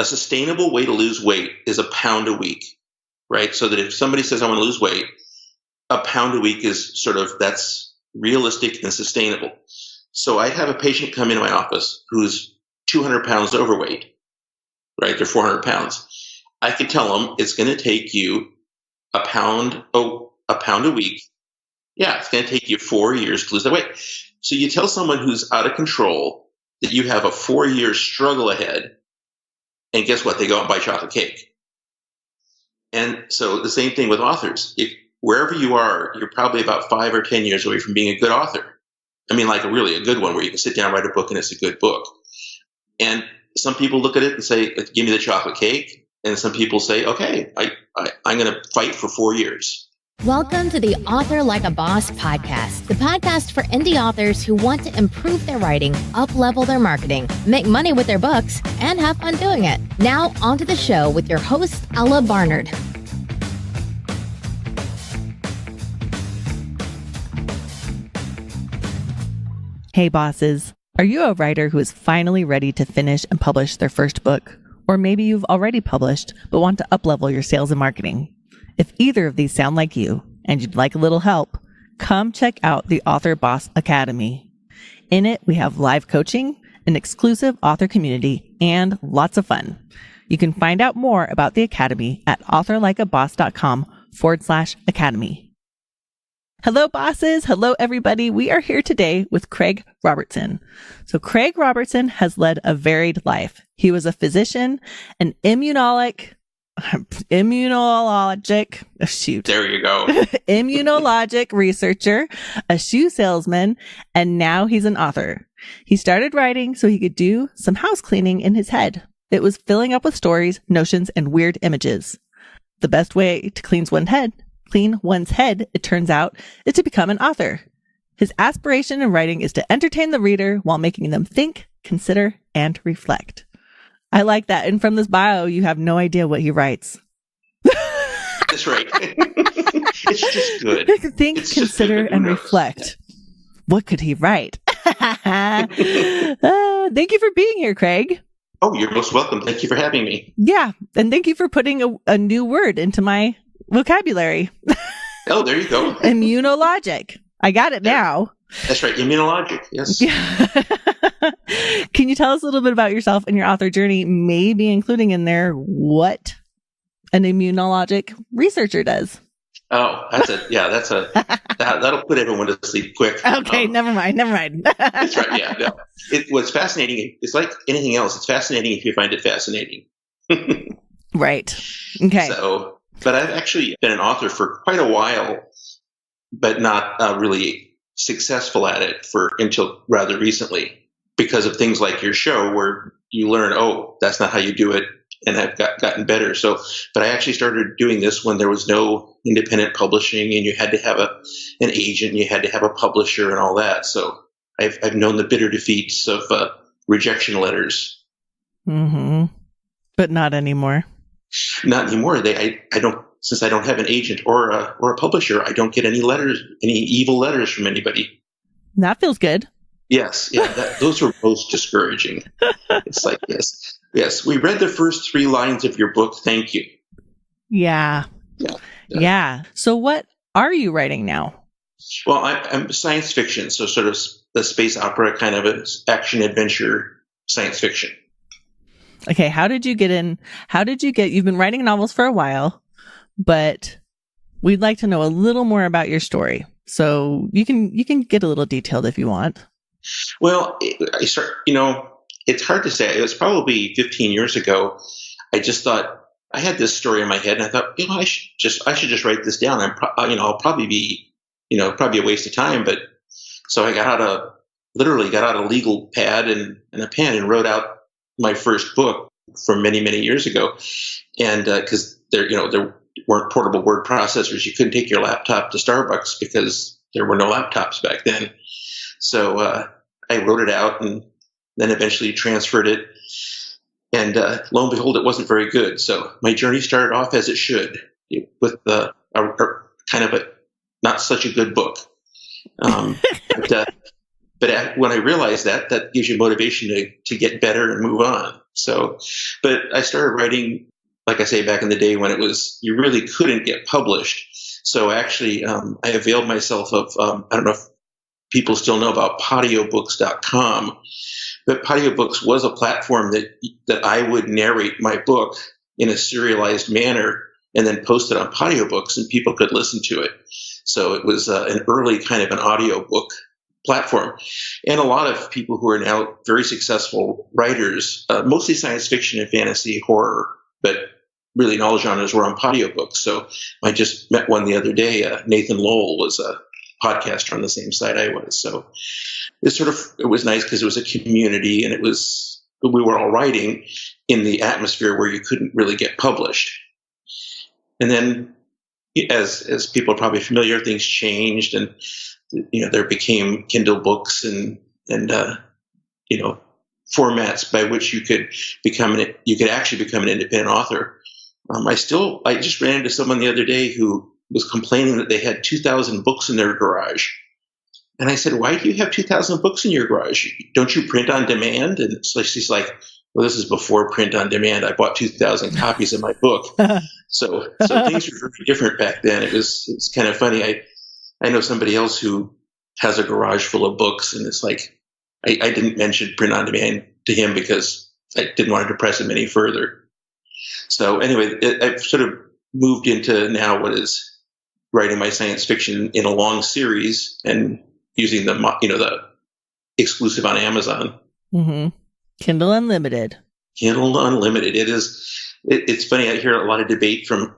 a sustainable way to lose weight is a pound a week, right? So that if somebody says, I want to lose weight, a pound a week is that's realistic and sustainable. So I have a patient come into my office who's 200 pounds overweight, right? They're 400 pounds. I could tell them it's going to take you a pound a week. Yeah, it's going to take you 4 years to lose that weight. So you tell someone who's out of control that you have a 4-year struggle ahead, and guess what? They go out and buy chocolate cake. And so the same thing with authors. If wherever you are, you're probably about 5 or 10 years away from being a good author. I mean, like really a good one where you can sit down and write a book and it's a good book. And some people look at it and say, give me the chocolate cake. And some people say, okay, I'm going to fight for 4 years. Welcome to the Author Like a Boss podcast, the podcast for indie authors who want to improve their writing, up-level their marketing, make money with their books, and have fun doing it. Now, onto the show with your host, Ella Barnard. Hey bosses, are you a writer who is finally ready to finish and publish their first book? Or maybe you've already published but want to up-level your sales and marketing? If either of these sound like you and you'd like a little help, come check out the Author Boss Academy. In it, we have live coaching, an exclusive author community, and lots of fun. You can find out more about the Academy at authorlikeaboss.com/academy. Hello, bosses. Hello, everybody. We are here today with Craig Robertson. So Craig Robertson has led a varied life. He was a physician, an immunologic, There you go. immunologic researcher, a shoe salesman, and now he's an author. He started writing so he could do some house cleaning in his head. It was filling up with stories, notions, and weird images. The best way to clean one's head, it turns out, is to become an author. His aspiration in writing is to entertain the reader while making them think, consider, and reflect. I like that. And from this bio, you have no idea what he writes. That's right. It's just good. Think, it's consider, and reflect. What could he write? Thank you for being here, Craig. Oh, you're most welcome. Thank you for having me. Yeah. And thank you for putting a new word into my vocabulary. Oh, there you go. Immunologic. I got it now. That's right. Immunologic. Yes. Yeah. Can you tell us a little bit about yourself and your author journey, maybe including in there what an immunologic researcher does? Oh, that'll put everyone to sleep quick. Okay. Never mind. That's right. Yeah. No. What's fascinating, it's like anything else. It's fascinating if you find it fascinating. Right. Okay. But I've actually been an author for quite a while, but not really successful at it until rather recently, because of things like your show where you learn, oh, that's not how you do it, and I've gotten better. But I actually started doing this when there was no independent publishing, and you had to have an agent, you had to have a publisher, and all that. So I've known the bitter defeats of rejection letters. Mm-hmm. But not anymore. Not anymore. I don't. Since I don't have an agent or a publisher, I don't get any evil letters from anybody. That feels good. Yes. Yeah. Those are most discouraging. It's like, yes. We read the first 3 lines of your book. Thank you. Yeah. Yeah. So what are you writing now? Well, I'm science fiction. So sort of the space opera kind of action adventure science fiction. Okay. How did you get in? You've been writing novels for a while, but we'd like to know a little more about your story. So you can get a little detailed if you want. Well, it's hard to say. It was probably 15 years ago. I just thought I had this story in my head, and I thought, I should just write this down. I'll probably be, probably a waste of time. But so I literally got out a legal pad and a pen and wrote out my first book from many, many years ago. And because there weren't portable word processors, you couldn't take your laptop to Starbucks because there were no laptops back then. So I wrote it out and then eventually transferred it. And lo and behold, it wasn't very good. So my journey started off as it should, with a kind of a not such a good book. But But when I realized that gives you motivation to get better and move on. So, but I started writing, like I say, back in the day when you really couldn't get published. So actually, I availed myself of, I don't know if people still know about patiobooks.com, but Patiobooks was a platform that I would narrate my book in a serialized manner and then post it on Patiobooks, and people could listen to it. So it was an early kind of an audiobook platform. And a lot of people who are now very successful writers, mostly science fiction and fantasy, horror, but really in all genres, were on Patiobooks. So I just met one the other day. Nathan Lowell was a podcaster on the same site I was. So it was nice because it was a community, and we were all writing in the atmosphere where you couldn't really get published. And then, as people are probably familiar, things changed, and there became Kindle books and formats by which you could actually become an independent author. I just ran into someone the other day who was complaining that they had 2,000 books in their garage. And I said, "Why do you have 2,000 books in your garage? Don't you print on demand?" And so she's like, "Well, this is before print on demand. I bought 2,000 copies of my book." So things were very different back then. It's kind of funny. I know somebody else who has a garage full of books, and it's like, I didn't mention print on demand to him because I didn't want to depress him any further. So anyway, I've sort of moved into now what is writing my science fiction in a long series and using the exclusive on Amazon. Mm-hmm. Kindle Unlimited. Kindle Unlimited. It's funny. I hear a lot of debate from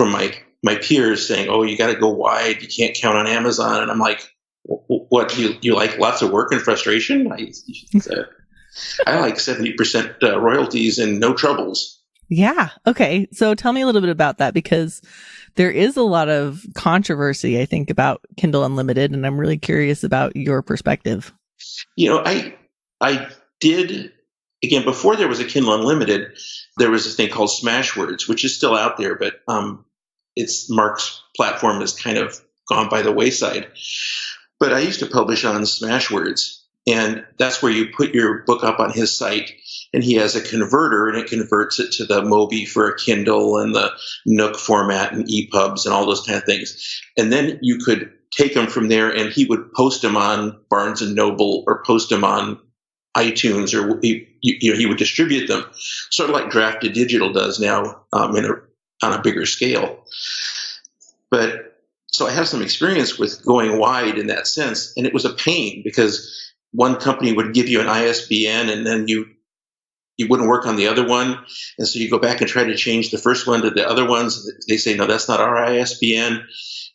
my peers saying, "Oh, you got to go wide. You can't count on Amazon." And I'm like, "What? You like lots of work and frustration?" I like 70% royalties and no troubles. Yeah. Okay. So tell me a little bit about that, because there is a lot of controversy, I think, about Kindle Unlimited, and I'm really curious about your perspective. I did, again, before there was a Kindle Unlimited, there was this thing called Smashwords, which is still out there, but Mark's platform has kind of gone by the wayside. But I used to publish on Smashwords, and that's where you put your book up on his site, and he has a converter, and it converts it to the Mobi for a Kindle and the Nook format and EPUBs and all those kind of things. And then you could take them from there, and he would post them on Barnes and Noble or post them on iTunes, or he would distribute them, sort of like Drafted Digital does now on a bigger scale. But so I have some experience with going wide in that sense, and it was a pain because one company would give you an ISBN, and then you wouldn't work on the other one, and so you go back and try to change the first one to the other ones. They say, "No, that's not our ISBN,"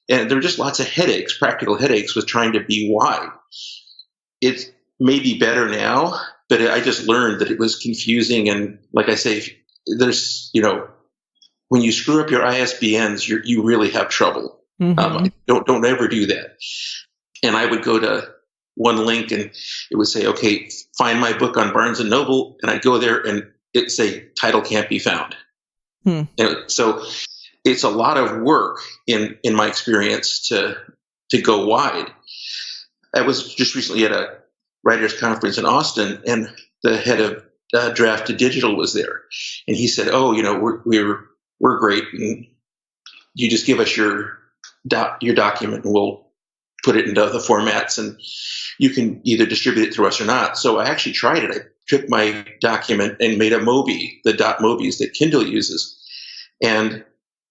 and there were just lots of headaches, practical headaches, with trying to be wide. It may be better now, but I just learned that it was confusing, and like I say, there's when you screw up your ISBNs, you really have trouble. Mm-hmm. Don't ever do that. And I would go to one link, and it would say, "Okay, find my book on Barnes and Noble," and I'd go there, and it'd say title can't be found. And so it's a lot of work in my experience to go wide. I was just recently at a writers conference in Austin, and the head of Drafted Digital was there, and he said, "Oh, we're great, and you just give us your document, and we'll put it into the formats, and you can either distribute it through us or not." So I actually tried it. I took my document and made a Mobi, the .mobis that Kindle uses, and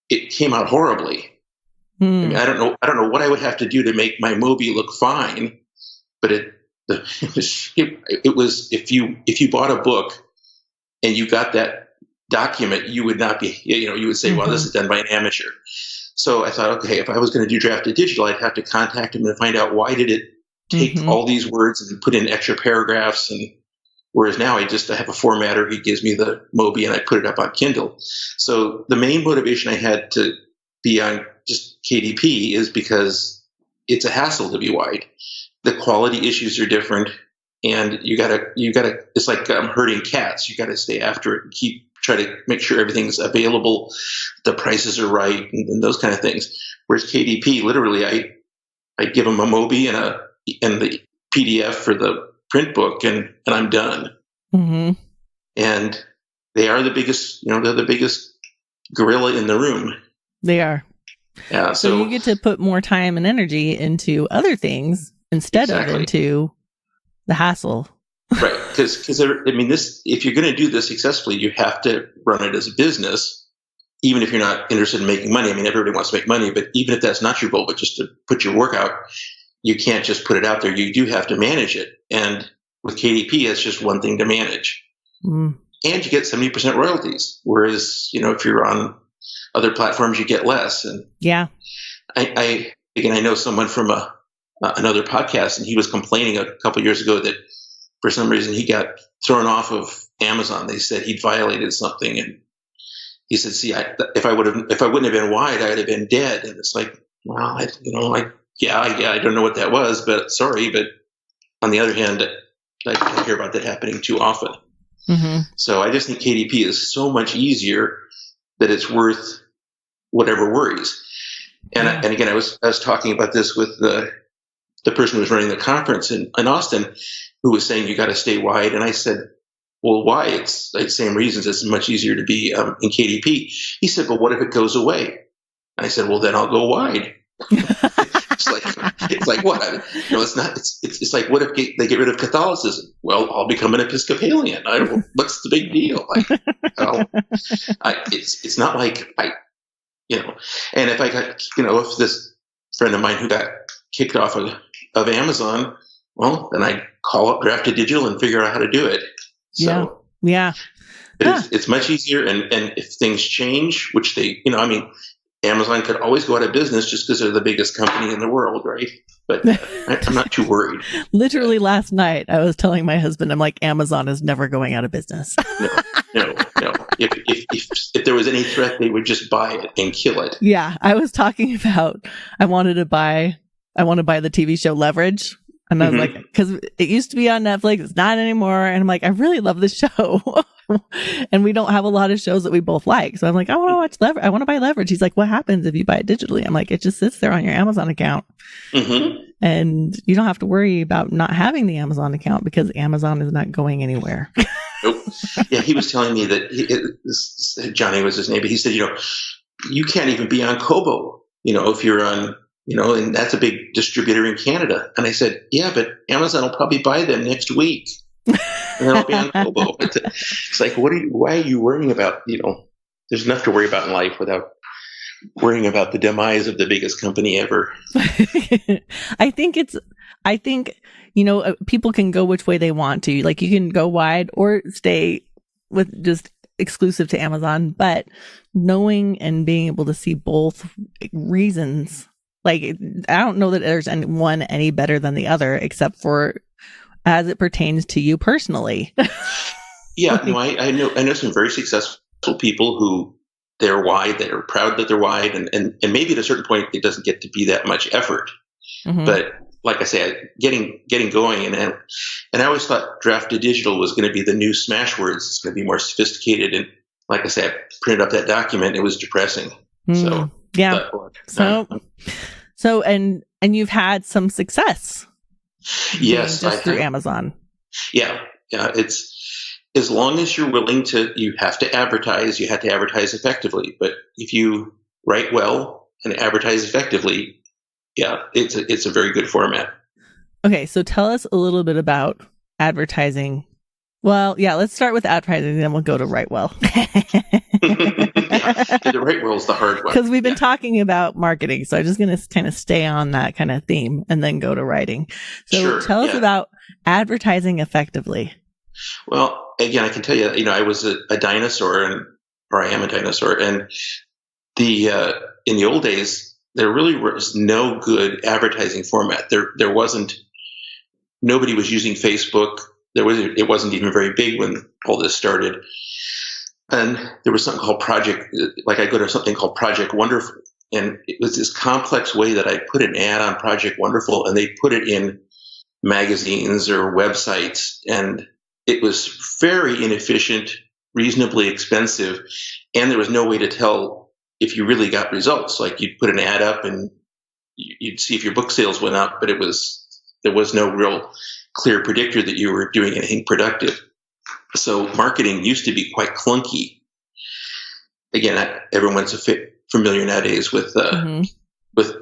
it came out horribly. I mean, I don't know what I would have to do to make my Mobi look fine, but it was if you bought a book and you got that document, you would not be, you would say, "Well, this is done by an amateur." So I thought, okay, if I was going to do Drafted Digital, I'd have to contact him and find out why did it take all these words and put in extra paragraphs. And whereas now I have a formatter, he gives me the Mobi, and I put it up on Kindle. So the main motivation I had to be on just KDP is because it's a hassle to be wide. The quality issues are different, and you gotta. It's like herding cats. You gotta stay after it and try to make sure everything's available, the prices are right, and those kind of things. Whereas KDP, literally, I give them a Mobi and the PDF for the print book, and I'm done. Mm-hmm. And they are the biggest, they're the biggest gorilla in the room. They are. Yeah. So you get to put more time and energy into other things instead of into the hassle. Right. Because if you're going to do this successfully, you have to run it as a business, even if you're not interested in making money. I mean, everybody wants to make money, but even if that's not your goal, but just to put your work out, you can't just put it out there. You do have to manage it. And with KDP, it's just one thing to manage. Mm. And you get 70% royalties. Whereas, if you're on other platforms, you get less. And yeah, I know someone from another podcast, and he was complaining a couple of years ago that for some reason he got thrown off of Amazon. They said he'd violated something, and he said, "See, if I wouldn't have been wide, I'd have been dead." And it's like, well, I don't know what that was, but sorry. But on the other hand, I hear about that happening too often. Mm-hmm. So I just think KDP is so much easier that it's worth whatever worries. And and again, I was talking about this with the person who was running the conference in Austin, who was saying you got to stay wide. And I said, well, why? It's the same reasons. It's much easier to be in KDP. He said, but what if it goes away? And I said, well, then I'll go wide. It's like what? It's not. It's like, what if they get rid of Catholicism? Well, I'll become an Episcopalian. What's the big deal? It's not like And if I got, if this friend of mine who got kicked off of Amazon, well, then I call up Drafted Digital and figure out how to do it. So yeah. It's much easier. And if things change, which they, Amazon could always go out of business just because they're the biggest company in the world, right? But I'm not too worried. Literally last night, I was telling my husband, I'm like, Amazon is never going out of business. No. If there was any threat, they would just buy it and kill it. Yeah, I was talking about I want to buy the TV show Leverage. And I was like, because it used to be on Netflix, it's not anymore. And I'm like, I really love this show. And we don't have a lot of shows that we both like. So I'm like, I want to watch Leverage. I want to buy Leverage. He's like, what happens if you buy it digitally? I'm like, it just sits there on your Amazon account. Mm-hmm. And you don't have to worry about not having the Amazon account because Amazon is not going anywhere. Nope. Yeah, he was telling me that Johnny was his name, but he said, you can't even be on Kobo, if you're on, and that's a big distributor in Canada. And I said, yeah, but Amazon will probably buy them next week. And then I'll be on Kobo. It's like, why are you worrying about, there's enough to worry about in life without worrying about the demise of the biggest company ever. I think people can go which way they want to. Like you can go wide or stay with just exclusive to Amazon, but knowing and being able to see both reasons, like I don't know that there's one any better than the other, except for as it pertains to you personally. Yeah, no, I know some very successful people who they're wide, they're proud that they're wide, and maybe at a certain point it doesn't get to be that much effort. Mm-hmm. But like I say, getting going, and I always thought Drafted Digital was going to be the new Smashwords. It's going to be more sophisticated, and like I said, I printed up that document. It was depressing. So yeah. So and you've had some success. Yes, just through Amazon. Yeah. It's as long as you're willing to. You have to advertise. You have to advertise effectively. But if you write well and advertise effectively, yeah, it's a very good format. Okay, so tell us a little bit about advertising. Well, yeah, let's start with advertising, and then we'll go to write well. The write well is the hard one. Because we've been talking about marketing, so I'm just going to kind of stay on that kind of theme and then go to writing. So tell us about advertising effectively. Well, again, I can tell you, I was a dinosaur, or I am a dinosaur, and in the old days, there really was no good advertising format. There wasn't. Nobody was using Facebook. It wasn't even very big when all this started. And there was something called I go to something called Project Wonderful. And it was this complex way that I put an ad on Project Wonderful, and they put it in magazines or websites. And it was very inefficient, reasonably expensive. And there was no way to tell if you really got results. Like you'd put an ad up and you'd see if your book sales went up, but it was There was no real clear predictor that you were doing anything productive. So marketing used to be quite clunky. Again, everyone's familiar nowadays with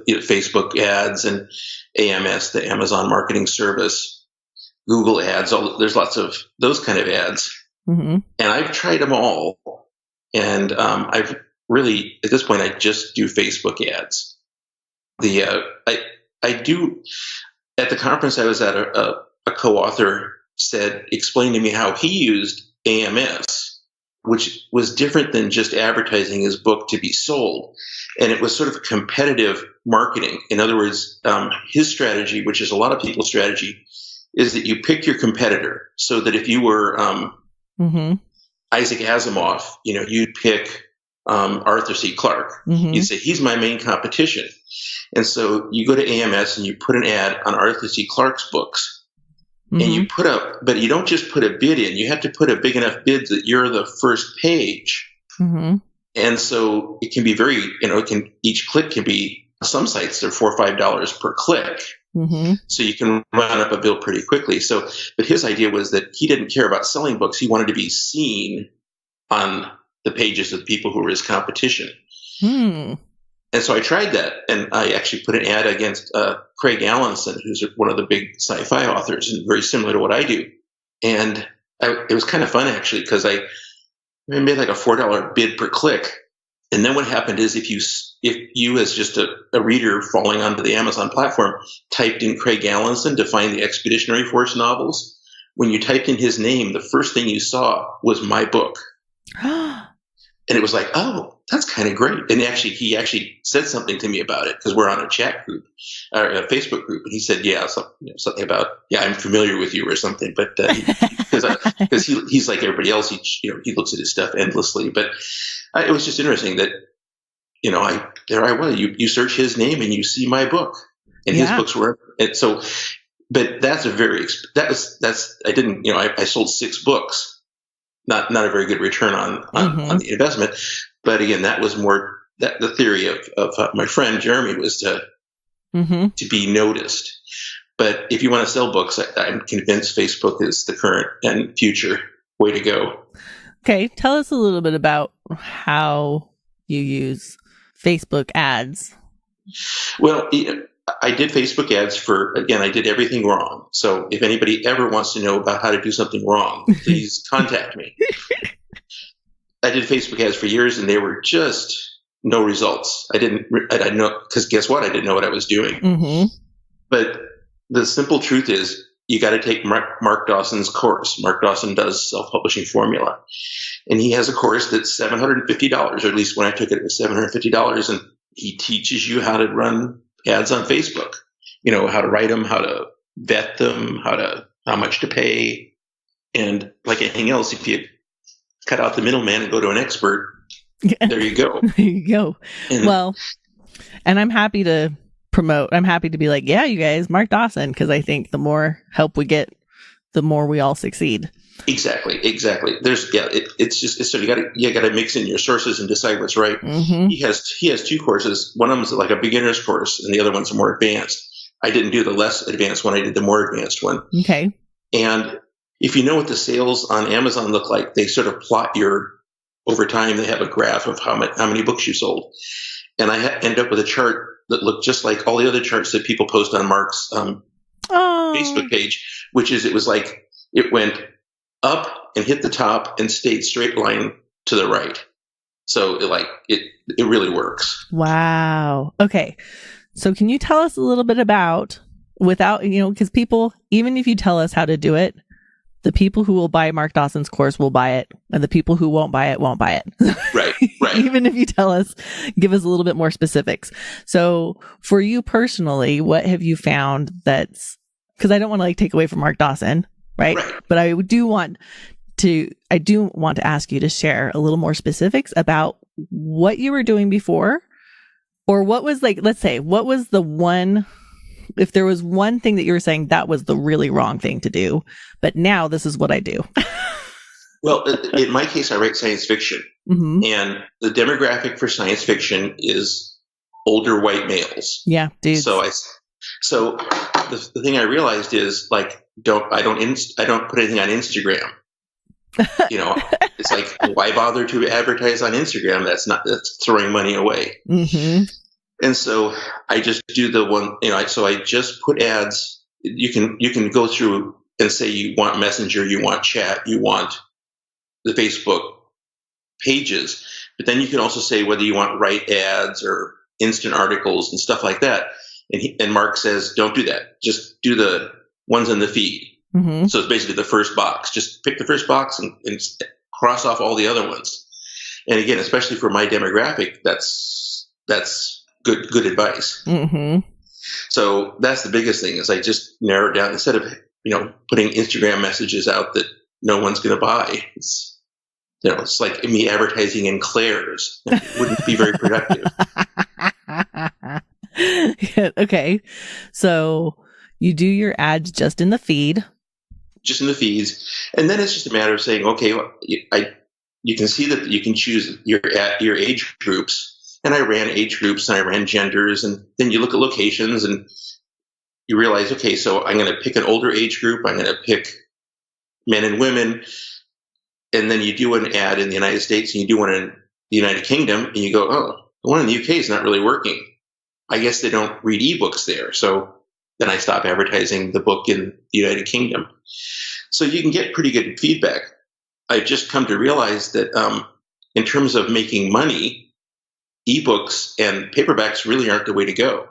Facebook ads and AMS, the Amazon Marketing Service, Google ads. There's lots of those kind of ads. And I've tried them all. And I've really, at this point, I just do Facebook ads. I do, at the conference I was at, a co-author explained to me how he used AMS, which was different than just advertising his book to be sold. And it was sort of competitive marketing. In other words, his strategy, which is a lot of people's strategy, is that you pick your competitor. So that if you were Isaac Asimov, you'd pick Arthur C. Clarke. You'd say, he's my main competition. And so you go to AMS and you put an ad on Arthur C. Clarke's books. And you put up, but you don't just put a bid in. You have to put a big enough bid that you're the first page. And so it can be very, each click can be, some sites are $4 or $5 per click. So you can run up a bill pretty quickly. But his idea was that he didn't care about selling books. He wanted to be seen on the pages of the people who were his competition. And so I tried that, and I actually put an ad against Craig Allenson, who's one of the big sci-fi authors and very similar to what I do. And it was kind of fun, actually, because I made like a $4 bid per click. And then what happened is if you as just a reader falling onto the Amazon platform typed in Craig Allenson to find the Expeditionary Force novels, when you typed in his name, the first thing you saw was my book. And it was like, oh, that's kind of great. And he actually said something to me about it because we're on a chat group, or a Facebook group. And he said, something about, I'm familiar with you or something. But because he's like everybody else, he looks at his stuff endlessly. But it was just interesting that, there I was. You search his name and you see my book, and his books were. And so, but that's I sold 6 books. Not a very good return on the investment. But again, that was more that the theory of my friend Jeremy was to be noticed. But if you want to sell books, I'm convinced Facebook is the current and future way to go. Okay. Tell us a little bit about how you use Facebook ads. Well, I did Facebook ads I did everything wrong. So if anybody ever wants to know about how to do something wrong, please contact me. I did Facebook ads for years and they were just no results. I didn't know, because guess what? I didn't know what I was doing. But the simple truth is you got to take Mark Dawson's course. Mark Dawson does self-publishing formula. And he has a course that's $750, or at least when I took it, it was $750. And he teaches you how to run ads on Facebook, how to write them, how to vet them, how much to pay. And like anything else, if you cut out the middleman and go to an expert, there you go. There you go. And I'm happy to promote. I'm happy to be like, you guys, Mark Dawson, because I think the more help we get, the more we all succeed. Exactly. There's it's so you got to mix in your sources and decide what's right. He has 2 courses. One of them is like a beginner's course, and the other one's more advanced. I didn't do the less advanced one. I did the more advanced one. Okay. And if you know what the sales on Amazon look like, they sort of plot over time. They have a graph of how many books you sold, and I ended up with a chart that looked just like all the other charts that people post on Mark's Facebook page, which is it went up and hit the top and stayed straight line to the right. So it really works. Wow. Okay. So can you tell us a little bit about, without, because people, even if you tell us how to do it, the people who will buy Mark Dawson's course will buy it, and the people who won't buy it won't buy it. Right. Even if you give us a little bit more specifics. So for you personally, what have you found because I don't want to take away from Mark Dawson. Right. But I do want to ask you to share a little more specifics about what you were doing before, or what was let's say, what was the one, if there was one thing that you were saying that was the really wrong thing to do, but now this is what I do. Well, in my case, I write science fiction, and the demographic for science fiction is older white males. Yeah, dudes. So the thing I realized is like, I don't put anything on Instagram. It's like, why bother to advertise on Instagram? That's throwing money away. Mm-hmm. And so I just do the one, so I just put ads. You can go through and say you want Messenger, you want chat, you want the Facebook pages, but then you can also say whether you want write ads or instant articles and stuff like that. And Mark says, don't do that. Just do the ones in the feed. Mm-hmm. So it's basically the first box. Just pick the first box and cross off all the other ones. And again, especially for my demographic, that's good advice. Mm-hmm. So that's the biggest thing is I just narrow it down instead of putting Instagram messages out that no one's going to buy. It's like me advertising in Claire's. It wouldn't be very productive. Yeah, okay. So you do your ads just in the feed. Just in the feeds. And then it's just a matter of saying, okay, you can see that you can choose your age groups. And I ran age groups and I ran genders. And then you look at locations and you realize, okay, so I'm going to pick an older age group. I'm going to pick men and women. And then you do an ad in the United States and you do one in the United Kingdom. And you go, oh, the one in the UK is not really working. I guess they don't read ebooks there. So then I stop advertising the book in the United Kingdom. So you can get pretty good feedback. I've just come to realize that in terms of making money, ebooks and paperbacks really aren't the way to go.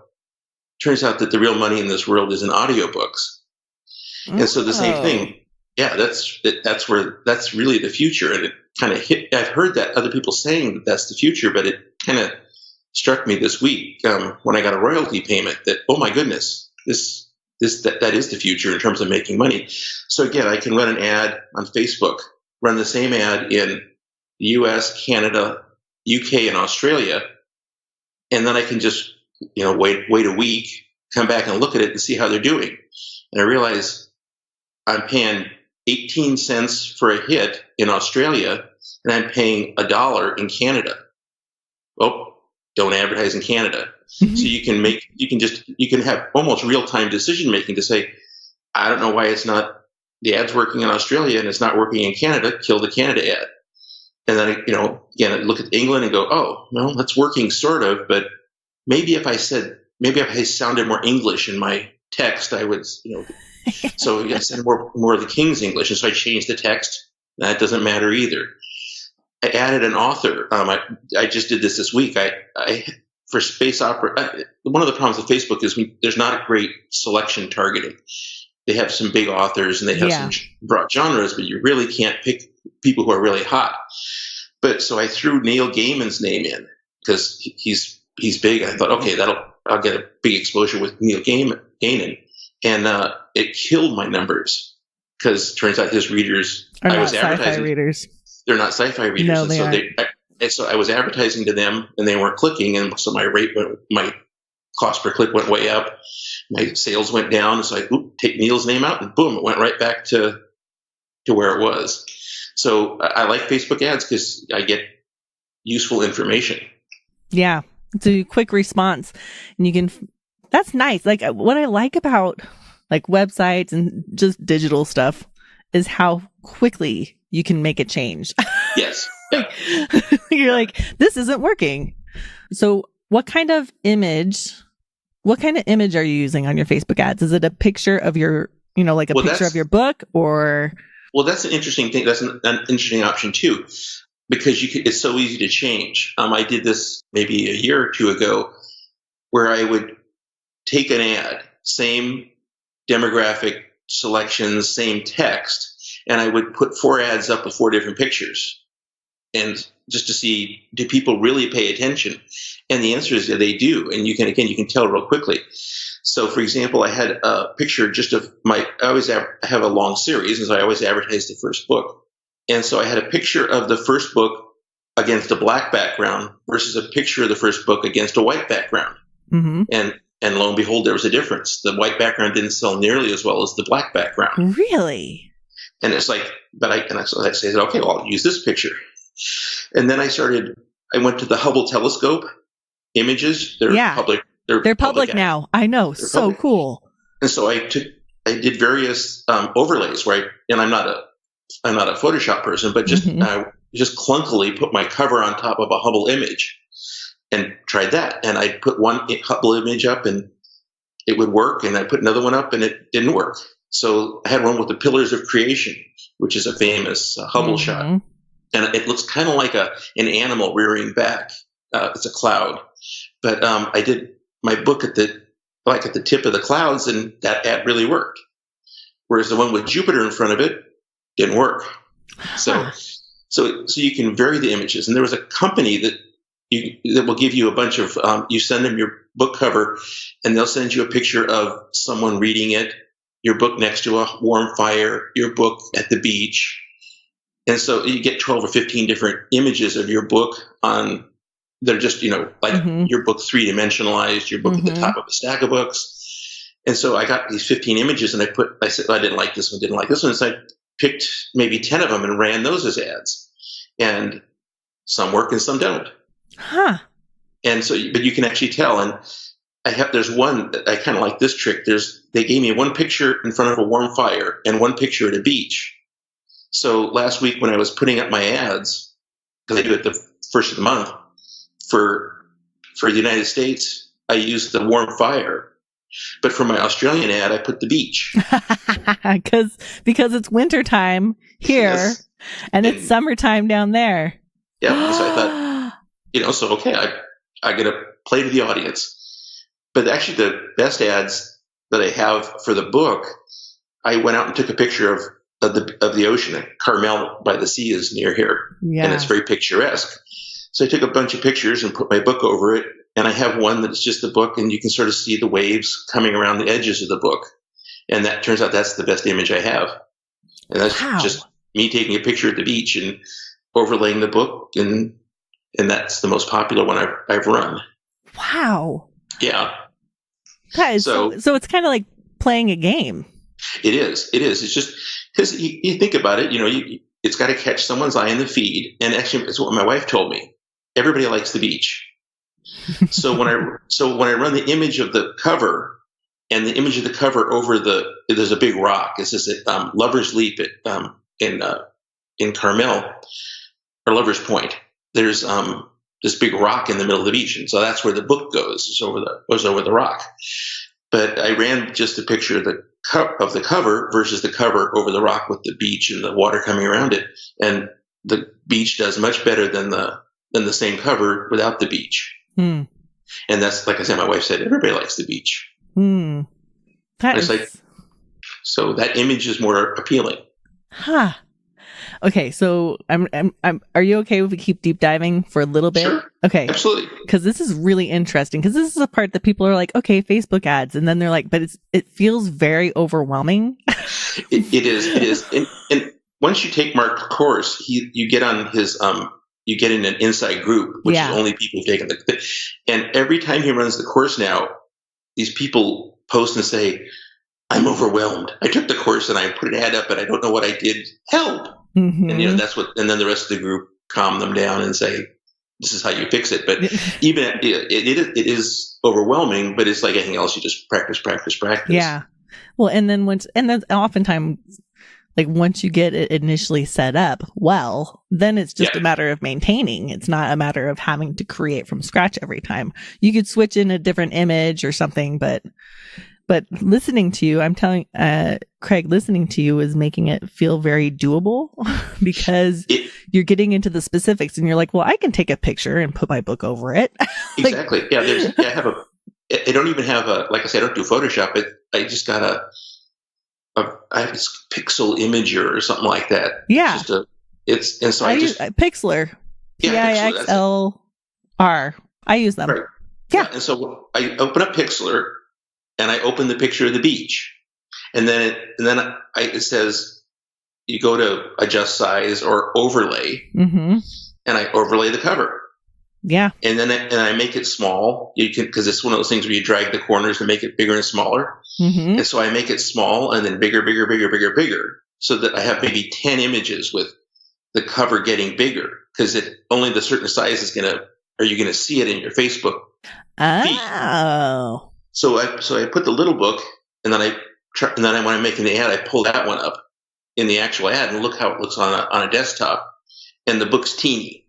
Turns out that the real money in this world is in audiobooks. And so the same thing. Yeah, that's really the future. And it kind of hit. I've heard that other people saying that that's the future, but it kind of struck me this week when I got a royalty payment that, oh my goodness, that is the future in terms of making money. So again, I can run an ad on Facebook, run the same ad in the US, Canada, UK, and Australia, and then I can just wait a week, come back and look at it and see how they're doing. And I realize I'm paying 18 cents for a hit in Australia, and I'm paying $1 in Canada. Oh, don't advertise in Canada. Mm-hmm. So you can have almost real-time decision making to say, I don't know why the ad's working in Australia and it's not working in Canada, kill the Canada ad. And then, again, I look at England and go, oh, no, that's working sort of, but maybe if I sounded more English in my text, I would, so I said more of the King's English. And so I changed the text. That doesn't matter either. I added an author. I just did this week. I for space opera. One of the problems with Facebook is there's not a great selection targeting. They have some big authors and they have some broad genres, but you really can't pick people who are really hot. But so I threw Neil Gaiman's name in because he's big. I thought, okay, I'll get a big exposure with Neil Gaiman, and it killed my numbers because it turns out his readers are not sci-fi readers. They're not sci-fi readers. No, they aren't. So I was advertising to them and they weren't clicking. And so my cost per click went way up. My sales went down. So I take Neil's name out and boom, it went right back to where it was. So I like Facebook ads because I get useful information. Yeah. It's a quick response and that's nice. Like what I like about like websites and just digital stuff is how quickly you can make a change. Yes. You're like, this isn't working. So what kind of image are you using on your Facebook ads? Is it a picture of your, picture of your book or? Well, that's an interesting thing. That's an interesting option too, because it's so easy to change. I did this maybe a year or two ago where I would take an ad, same demographic selections, same text, and I would put 4 ads up with 4 different pictures. And just to see, do people really pay attention? And the answer is that they do. And you can tell real quickly. So for example, I had a picture just of I always have a long series, and so I always advertise the first book. And so I had a picture of the first book against a black background versus a picture of the first book against a white background. Mm-hmm. And lo and behold, there was a difference. The white background didn't sell nearly as well as the black background. Really? And it's like, so I said, okay, well, I'll use this picture. And then I went to the Hubble telescope images. They're They're public now. I know. So public. Cool. And so I did various overlays, right? And I'm not a Photoshop person, but just clunkily put my cover on top of a Hubble image and tried that. And I put one Hubble image up and it would work, and I put another one up and it didn't work. So I had one with the Pillars of Creation, which is a famous Hubble shot, and it looks kind of like an animal rearing back. It's a cloud, but I did my book at the tip of the clouds, and that ad really worked. Whereas the one with Jupiter in front of it didn't work. So you can vary the images, and there was a company that will give you a bunch of. You send them your book cover, and they'll send you a picture of someone reading it, your book next to a warm fire, your book at the beach, and so you get 12 or 15 different images of your book on. They're just your book 3-dimensionalized, your book at the top of a stack of books, and so I got these 15 images, and I said I didn't like this one, didn't like this one, so I picked maybe 10 of them and ran those as ads, and some work and some don't. Huh. And so, but you can actually tell. And there's one that I kind of like this trick. They gave me one picture in front of a warm fire and one picture at a beach. So last week when I was putting up my ads, because I do it the first of the month for the United States, I used the warm fire. But for my Australian ad, I put the beach. because it's wintertime here and it's summertime down there. Yeah. So I thought, okay, I got to play to the audience. But actually the best ads that I have for the book, I went out and took a picture of the ocean. Carmel by the sea is near here. Yeah. And it's very picturesque. So I took a bunch of pictures and put my book over it. And I have one that's just the book, and you can sort of see the waves coming around the edges of the book. And that turns out that's the best image I have. And that's just me taking a picture at the beach and overlaying the book, and that's the most popular one I've run. Wow. Yeah. Guys, so it's kind of like playing a game. It is. It's just because you think about it, it's got to catch someone's eye in the feed. And actually, it's what my wife told me. Everybody likes the beach. So when I run the image of the cover and the image of the cover over there's a big rock. It's just at Lover's Leap in Carmel, or Lover's Point. There's this big rock in the middle of the beach, and so that's where the book goes. It's over the rock. But I ran just a picture of the cover versus the cover over the rock with the beach and the water coming around it, and the beach does much better than the same cover without the beach. And that's, like I said, my wife said, everybody likes the beach. So that image is more appealing. Huh. Okay, so are you okay if we keep deep diving for a little bit? Sure. Okay. Absolutely. Because this is really interesting, because this is a part that people are like, okay, Facebook ads. And then they're like, but it feels very overwhelming. It is. And once you take Mark's course, you get on his, you get in an inside group, which is only people who've taken and every time he runs the course now, these people post and say, I'm overwhelmed. I took the course and I put an ad up and I don't know what I did. Help. And and then the rest of the group calm them down and say, this is how you fix it. But even it is overwhelming, but it's like anything else. You just practice. Yeah. Well, and then oftentimes, like once you get it initially set up, then it's just a matter of maintaining. It's not a matter of having to create from scratch every time. You could switch in a different image or something, but listening to you, I'm telling Craig, listening to you is making it feel very doable because you're getting into the specifics and you're like, well, I can take a picture and put my book over it. Exactly. I don't even have like I said, I don't do Photoshop. I just got I have this Pixel Imager or something like that. Yeah. I use Pixlr. Pixlr. I use them. Right. Yeah. And so I open up Pixlr and I open the picture of the beach, and then it says you go to adjust size or overlay, and I overlay the cover. Yeah. And then I make it small. You can, because it's one of those things where you drag the corners to make it bigger and smaller. And so I make it small and then bigger, so that I have maybe 10 images with the cover getting bigger, because only the certain size you're going to see it in your Facebook Oh. So I put the little book, and then when I'm making the ad, I pull that one up in the actual ad and look how it looks on a desktop, and the book's teeny.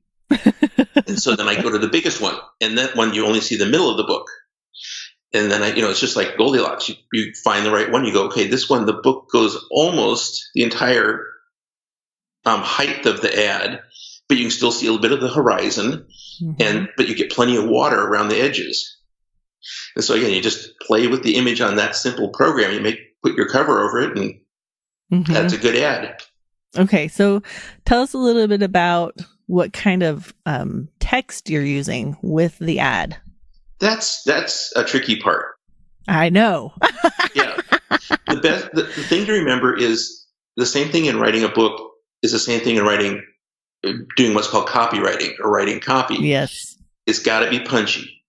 And so then I go to the biggest one, and that one you only see the middle of the book. And then it's just like Goldilocks. You find the right one. You go, okay, this one, the book goes almost the entire height of the ad, but you can still see a little bit of the horizon, but you get plenty of water around the edges. And so again, you just play with the image on that simple program. You put your cover over it, and that's a good ad. Okay, so tell us a little bit about what kind of text you're using with the ad. That's a tricky part. I know. Yeah. The thing to remember is the same thing in writing a book is the same thing in doing what's called copywriting or writing copy. Yes. It's got to be punchy.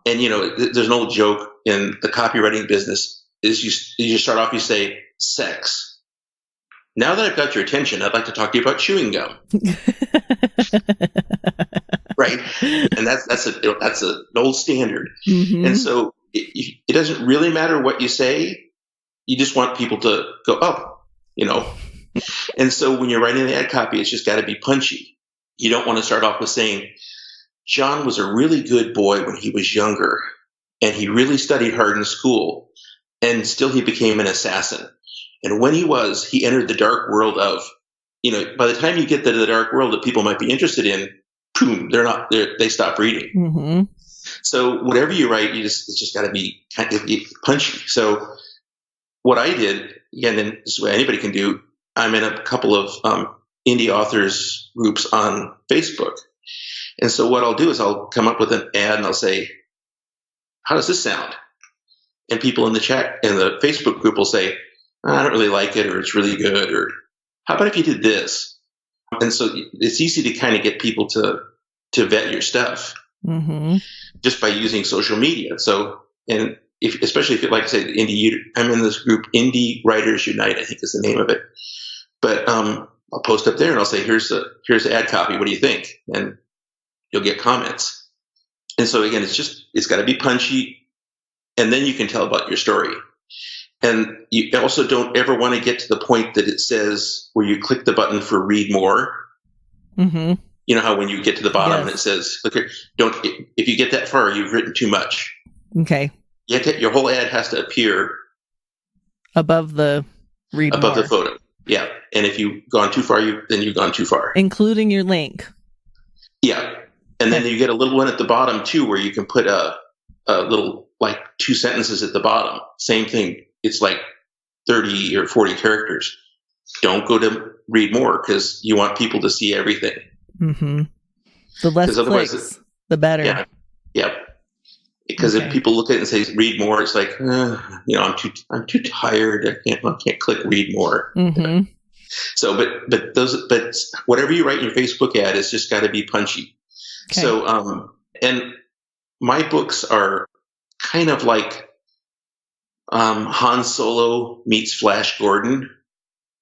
And, there's an old joke in the copywriting business is you start off, you say, sex. Now that I've got your attention, I'd like to talk to you about chewing gum. Right? And that's an old standard. And so it doesn't really matter what you say. You just want people to go, oh, And so when you're writing the ad copy, it's just got to be punchy. You don't want to start off with saying, John was a really good boy when he was younger, and he really studied hard in school, and still he became an assassin. And when he entered the dark world of, by the time you get to the dark world that people might be interested in, boom, they stop reading. So whatever you write, it's just got to be kind of punchy. So what I did, again, and this is what anybody can do, I'm in a couple of indie authors groups on Facebook. And so what I'll do is I'll come up with an ad and I'll say, how does this sound? And people in the chat, in the Facebook group will say, I don't really like it, or it's really good, or how about if you did this? And so it's easy to kind of get people to vet your stuff just by using social media. So, and especially if you like to say I'm in this group, Indie Writers Unite, I think is the name of it. But I'll post up there and I'll say, here's the ad copy. What do you think? And you'll get comments. And so again, it's got to be punchy, and then you can tell about your story. And you also don't ever want to get to the point that it says where you click the button for read more. You know how when you get to the bottom and it says, click here, if you get that far, you've written too much. Okay. Your whole ad has to appear above the read above more. the photo. Yeah. And if you've gone too far, then you've gone too far. Including your link. Yeah. And then you get a little one at the bottom too, where you can put a little, like 2 sentences at the bottom. Same thing. It's like 30 or 40 characters. Don't go to read more because you want people to see everything. The less clicks, the better. Yeah. Yeah. Because if people look at it and say read more, it's like, I'm too tired. I can't click read more. So, but whatever you write in your Facebook ad, it's just got to be punchy. Okay. So, and my books are kind of like Han Solo meets Flash Gordon.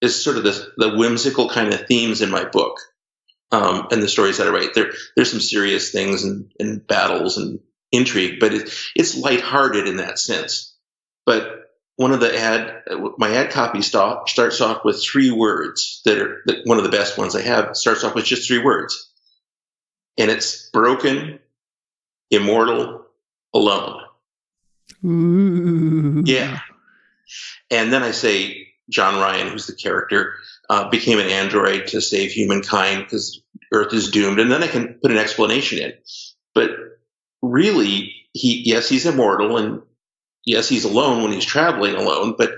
Is sort of the whimsical kind of themes in my book, and the stories that I write. There's some serious things and battles and intrigue, but it's lighthearted in that sense. But one of my ad copy starts off with 3 words that one of the best ones I have starts off with just 3 words. And it's broken, immortal, alone. Ooh. Yeah. And then I say John Ryan, who's the character, became an android to save humankind because Earth is doomed. And then I can put an explanation in. But really, he's immortal, and yes, he's alone when he's traveling alone, but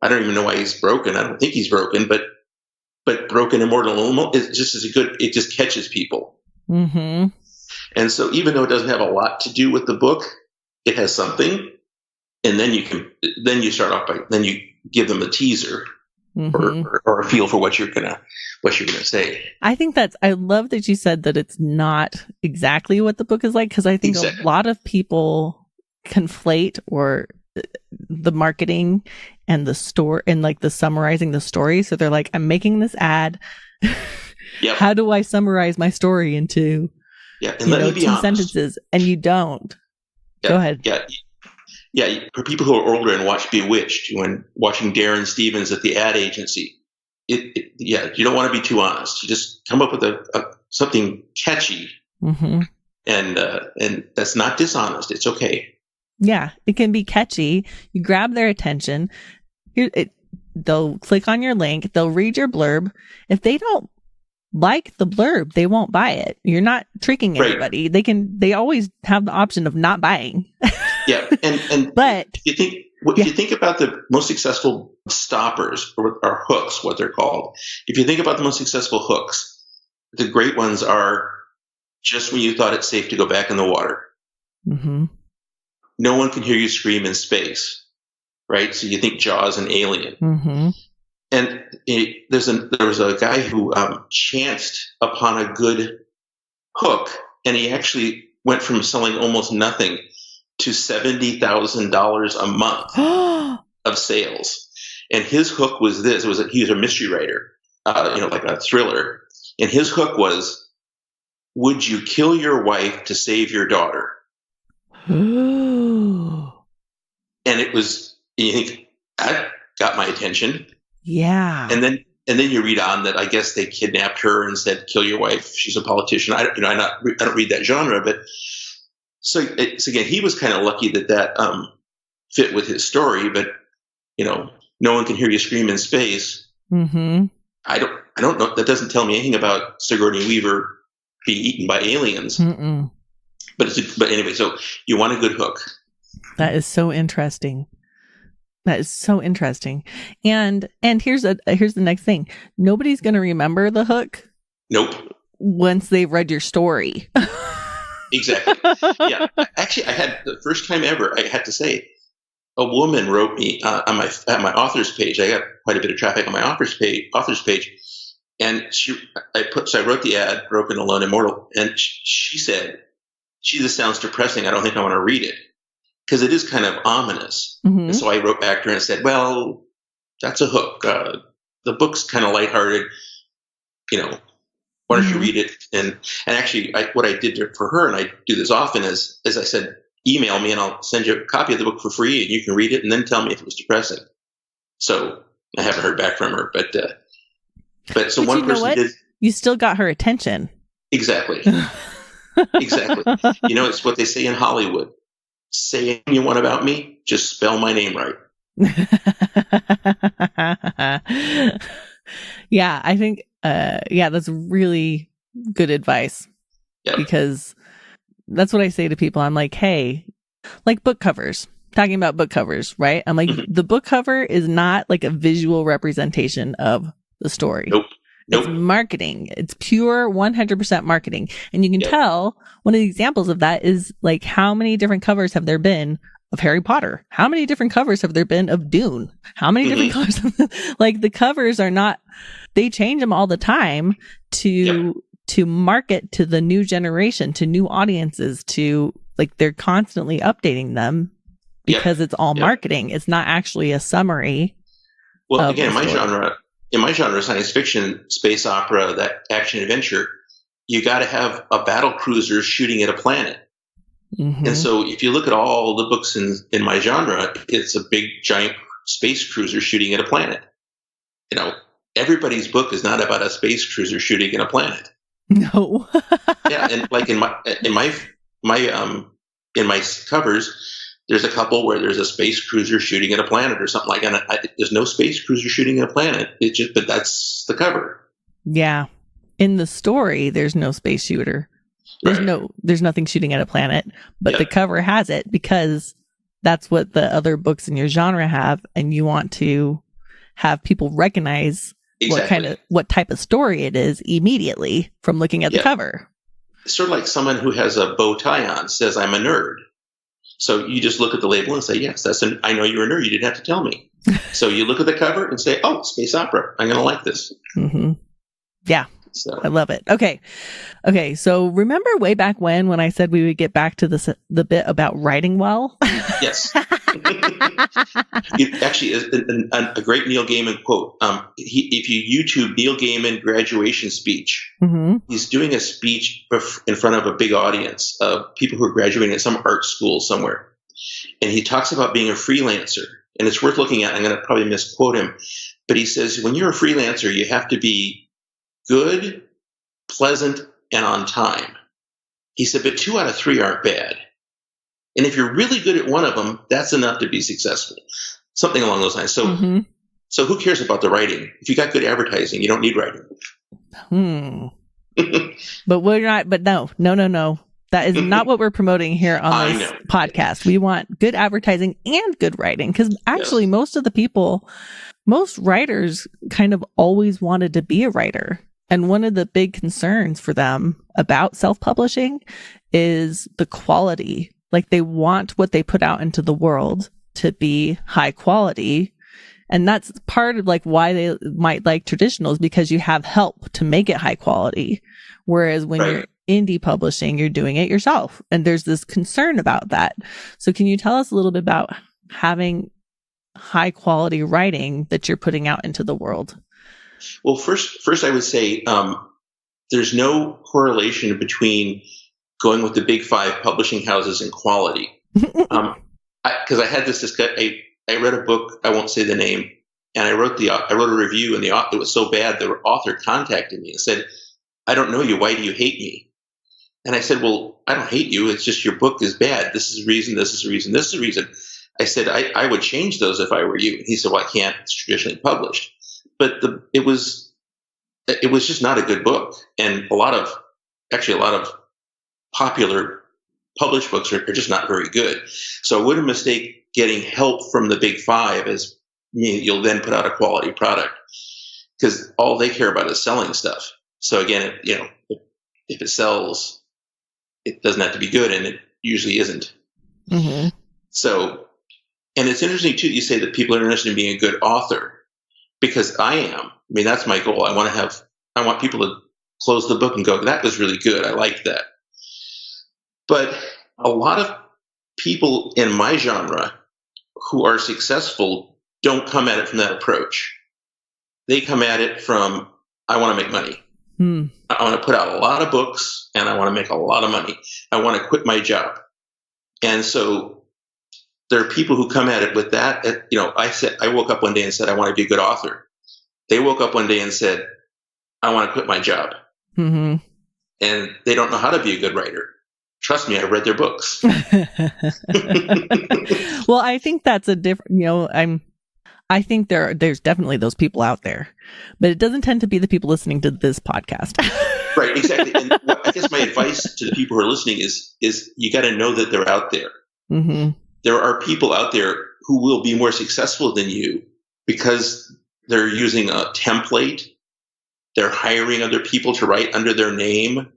I don't even know why he's broken. I don't think he's broken, but broken, immortal, is just as good. It just catches people. And so even though it doesn't have a lot to do with the book, it has something. And then you start off then you give them a teaser or a feel for what you're gonna say. I think I love that you said that it's not exactly what the book is like, because I think a lot of people conflate or the marketing and the store and like the summarizing the story. So they're like, I'm making this ad. Yep. How do I summarize my story into and let me be 2 honest. sentences? And you don't. Go ahead. Yeah. For people who are older and watch Bewitched, when watching Darren Stevens at the ad agency, you don't want to be too honest. You just come up with something catchy, and that's not dishonest. It's okay. Yeah, it can be catchy. You grab their attention. They'll click on your link. They'll read your blurb. If they don't like the blurb, they won't buy it. You're not tricking anybody. Right. They always have the option of not buying. Yeah, and but if you think about the most successful stoppers or hooks, what they're called. If you think about the most successful hooks, the great ones are just when you thought it's safe to go back in the water. Mm-hmm. No one can hear you scream in space, right? So you think Jaws and Alien. Mm-hmm. And there was a guy who chanced upon a good hook, and he actually went from selling almost nothing to $70,000 a month of sales. And his hook was this: he was a mystery writer, like a thriller. And his hook was, "Would you kill your wife to save your daughter?" And it was, you think, that got my attention. Yeah. And then you read on that I guess they kidnapped her and said, "Kill your wife. She's a politician." I don't read that genre, but so again, he was kind of lucky that fit with his story. But no one can hear you scream in space. Mm-hmm. I don't know. That doesn't tell me anything about Sigourney Weaver being eaten by aliens. Mm-mm. But anyway, so you want a good hook. That is so interesting. And here's the next thing. Nobody's going to remember the hook. Nope. Once they've read your story. Exactly. Yeah. Actually, I had the first time ever, I had to say, a woman wrote me at my author's page. I got quite a bit of traffic on my author's page. And I wrote the ad, Broken, Alone, Immortal. And she said, "Gee, this sounds depressing. I don't think I want to read it." Because it is kind of ominous. Mm-hmm. And so I wrote back to her and said, "Well, that's a hook. The book's kind of lighthearted. Why don't you read it?" And actually, what I did for her, and I do this often, is I said, "Email me and I'll send you a copy of the book for free, and you can read it and then tell me if it was depressing." So I haven't heard back from her, but so one person did. You still got her attention. Exactly. Exactly. It's what they say in Hollywood. Say anything you want about me, just spell my name right. Yeah, I think, that's really good advice. Yep. Because that's what I say to people. I'm like, hey, like book covers, talking about book covers, right? I'm like, the book cover is not like a visual representation of the story. Nope. It's marketing. It's pure 100% marketing. And you can tell one of the examples of that is like, how many different covers have there been of Harry Potter? How many different covers have there been of Dune? How many different covers? Like the covers are not, they change them all the time to market to the new generation, to new audiences, to like, they're constantly updating them because it's all marketing. It's not actually a summary. Well, again, in my genre, science fiction, space opera, that action adventure, you got to have a battle cruiser shooting at a planet. Mm-hmm. And so if you look at all the books in my genre, it's a big, giant space cruiser shooting at a planet. Everybody's book is not about a space cruiser shooting at a planet. No. Yeah, and like in my covers, there's a couple where there's a space cruiser shooting at a planet or something like that. There's no space cruiser shooting at a planet. But that's the cover. Yeah. In the story, there's no space shooter. There's nothing shooting at a planet, but the cover has it because that's what the other books in your genre have. And you want to have people recognize what type of story it is immediately from looking at the cover. It's sort of like someone who has a bow tie on says, "I'm a nerd." So you just look at the label and say, "Yes, I know you're a nerd. You didn't have to tell me." So you look at the cover and say, "Oh, space opera. I'm going to like this." Mm-hmm. Yeah. So. I love it. Okay. So remember way back when I said we would get back to the bit about writing well? Yes. It actually is a great Neil Gaiman quote. If you YouTube Neil Gaiman graduation speech, he's doing a speech in front of a big audience of people who are graduating at some art school somewhere. And he talks about being a freelancer. And it's worth looking at. I'm going to probably misquote him. But he says, when you're a freelancer, you have to be good, pleasant, and on time. He said, but 2 out of 3 aren't bad. And if you're really good at one of them, that's enough to be successful. Something along those lines. So, so who cares about the writing? If you got good advertising, you don't need writing. But we're not, but no. That is not what we're promoting here on this podcast. We want good advertising and good writing. Because actually, most writers kind of always wanted to be a writer. And one of the big concerns for them about self-publishing is the quality. Like, they want what they put out into the world to be high quality. And that's part of like why they might like traditionals, because you have help to make it high quality. Whereas when you're indie publishing, you're doing it yourself. And there's this concern about that. So can you tell us a little bit about having high quality writing that you're putting out into the world? Well, first I would say there's no correlation between going with the big 5 publishing houses and quality. Because I had this discussion. I read a book, I won't say the name, and I wrote a review, and it was so bad the author contacted me and said, I don't know you, why do you hate me? And I said, well, I don't hate you, it's just your book is bad. This is the reason, this is the reason, this is the reason. I said, I would change those if I were you. And he said, well, I can't, it's traditionally published. But it was just not a good book. And a lot of popular published books are just not very good. So I wouldn't mistake getting help from the big 5 as you'll then put out a quality product, because all they care about is selling stuff. So again, if it sells, it doesn't have to be good, and it usually isn't. So, and it's interesting too, you say that people are interested in being a good author, because I am. I mean, that's my goal. I want people to close the book and go, that was really good. I liked that. But a lot of people in my genre who are successful don't come at it from that approach. They come at it from, I want to make money. I want to put out a lot of books, and I want to make a lot of money. I want to quit my job. And so there are people who come at it with that. I woke up one day and said, I want to be a good author. They woke up one day and said, I want to quit my job. And they don't know how to be a good writer. Trust me, I read their books. Well, I think that's a different, I think there's definitely those people out there, but it doesn't tend to be the people listening to this podcast. Right, exactly. And I guess my advice to the people who are listening is you got to know that they're out there. There are people out there who will be more successful than you because they're using a template. They're hiring other people to write under their name.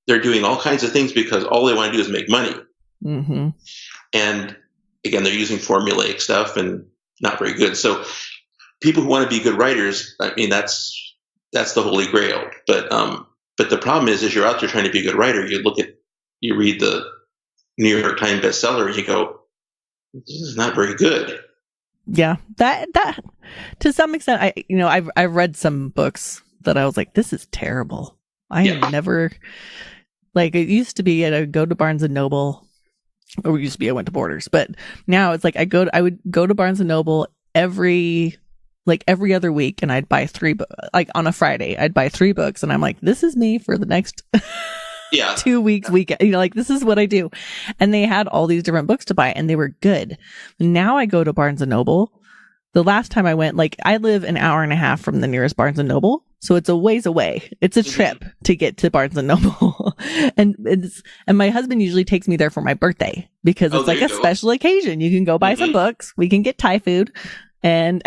They're doing all kinds of things because all they want to do is make money. And again, they're using formulaic stuff and not very good. So people who want to be good writers, I mean, that's the holy grail. But the problem is you're out there trying to be a good writer. You read the New York Times bestseller and you go, this is not very good. Yeah, that to some extent, I've read some books that I was like, this is terrible. I have never, like, it used to be I'd go to Barnes and Noble. Or it used to be I went to Borders, but now it's like I would go to Barnes and Noble every other week, and I'd buy 3 books. Like on a Friday, I'd buy 3 books, and I'm like, this is me for the next 2 weeks weekend. Like, this is what I do. And they had all these different books to buy, and they were good. Now I go to Barnes and Noble. The last time I went, like, I live an hour and a half from the nearest Barnes and Noble. So it's a ways away. It's a trip to get to Barnes and Noble. and my husband usually takes me there for my birthday because it's like a special occasion. You can go buy some books. We can get Thai food. And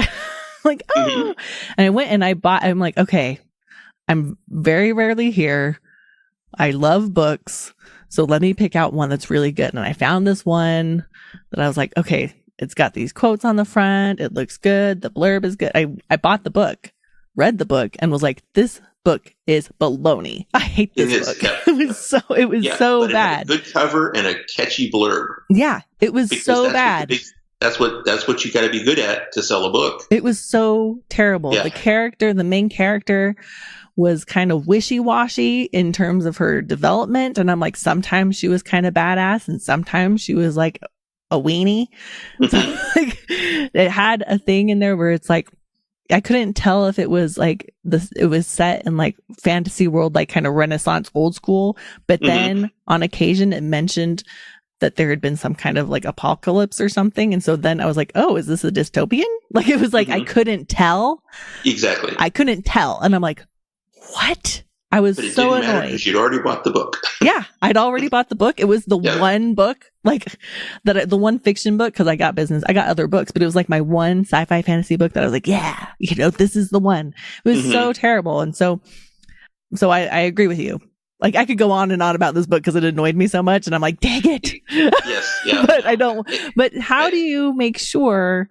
like, and I went and I'm like, okay, I'm very rarely here. I love books. So let me pick out one that's really good. And I found this one that I was like, okay, it's got these quotes on the front. It looks good. The blurb is good. I bought the book. Read the book and was like, this book is baloney. I hate this book. Yeah. It was so but bad. It had a good cover and a catchy blurb. Yeah, it was so bad. That's what you got to be good at to sell a book. It was so terrible. Yeah. The main character was kind of wishy-washy in terms of her development. And I'm like, sometimes she was kind of badass and sometimes she was like a weenie. So, like, it had a thing in there where it's like, I couldn't tell if it was like it was set in like fantasy world, like kind of Renaissance old school. But then on occasion it mentioned that there had been some kind of like apocalypse or something. And so then I was like, oh, is this a dystopian? Like, it was like, I couldn't tell. Exactly. I couldn't tell. And I'm like, what? I was so annoyed because you'd already bought the book. Yeah, I'd already bought the book. It was the one book, like the one fiction book, because I got other books, but it was like my one sci-fi fantasy book that I was like, yeah, this is the one. It was so terrible. And so I agree with you. Like, I could go on and on about this book because it annoyed me so much, and I'm like, dang it. Yes, yeah. But I don't. But how do you make sure,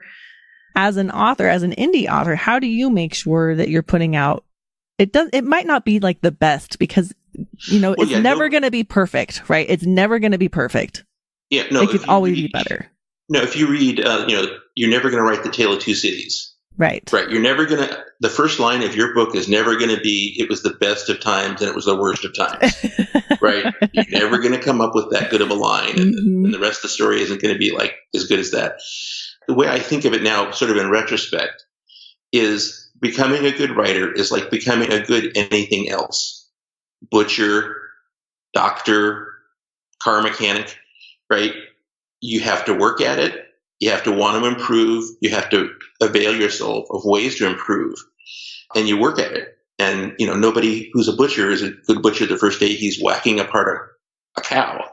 as an author, as an indie author, how do you make sure that you're putting out? It might not be like the best because, it's never going to be perfect, right? It's never going to be perfect. Yeah, no. It can always be better. No, if you read, you're never going to write The Tale of Two Cities. Right. Right. You're never going to, the first line of your book is never going to be, it was the best of times and it was the worst of times. Right. You're never going to come up with that good of a line. And the rest of the story isn't going to be like as good as that. The way I think of it now, sort of in retrospect, is becoming a good writer is like becoming a good anything else. Butcher, doctor, car mechanic, right? You have to work at it. You have to want to improve. You have to avail yourself of ways to improve, and you work at it. And, nobody who's a butcher is a good butcher the first day he's whacking apart a cow.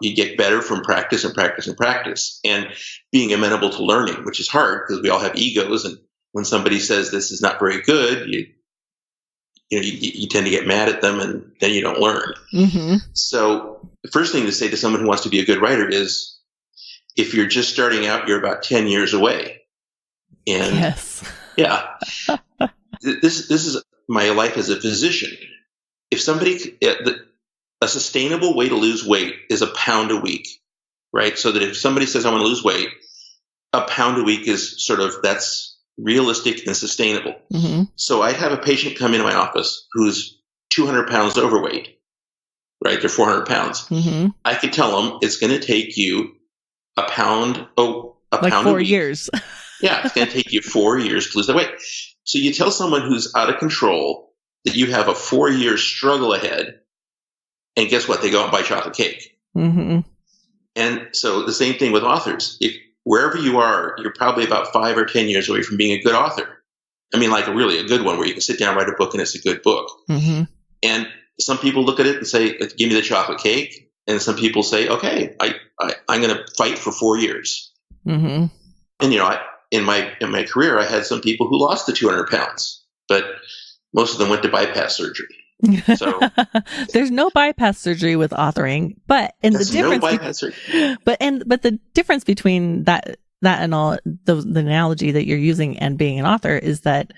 You get better from practice and practice and practice, and being amenable to learning, which is hard because we all have egos. And when somebody says this is not very good, you tend to get mad at them, and then you don't learn. So the first thing to say to someone who wants to be a good writer is, if you're just starting out, you're about 10 years away. And yes. Yeah, this is my life as a physician. If somebody, a sustainable way to lose weight is a pound a week, right? So that if somebody says, I want to lose weight, a pound a week is that's realistic and sustainable. So I'd have a patient come into my office who's 200 pounds overweight, right? They're 400 pounds. I could tell them it's going to take you a pound like a 4 week. years. Yeah, it's going to take you 4 years to lose that weight. So you tell someone who's out of control that you have a 4-year struggle ahead, and guess what? They go out and buy chocolate cake. And so the same thing with authors. If wherever you are, you're probably about 5 or 10 years away from being a good author. I mean, like really a good one where you can sit down and write a book and it's a good book. And some people look at it and say, give me the chocolate cake. And some people say, okay, I'm going to fight for 4 years. And, in my career, I had some people who lost the 200 pounds, but most of them went to bypass surgery. So there's no bypass surgery with authoring, but the difference between that and all the analogy that you're using and being an author is that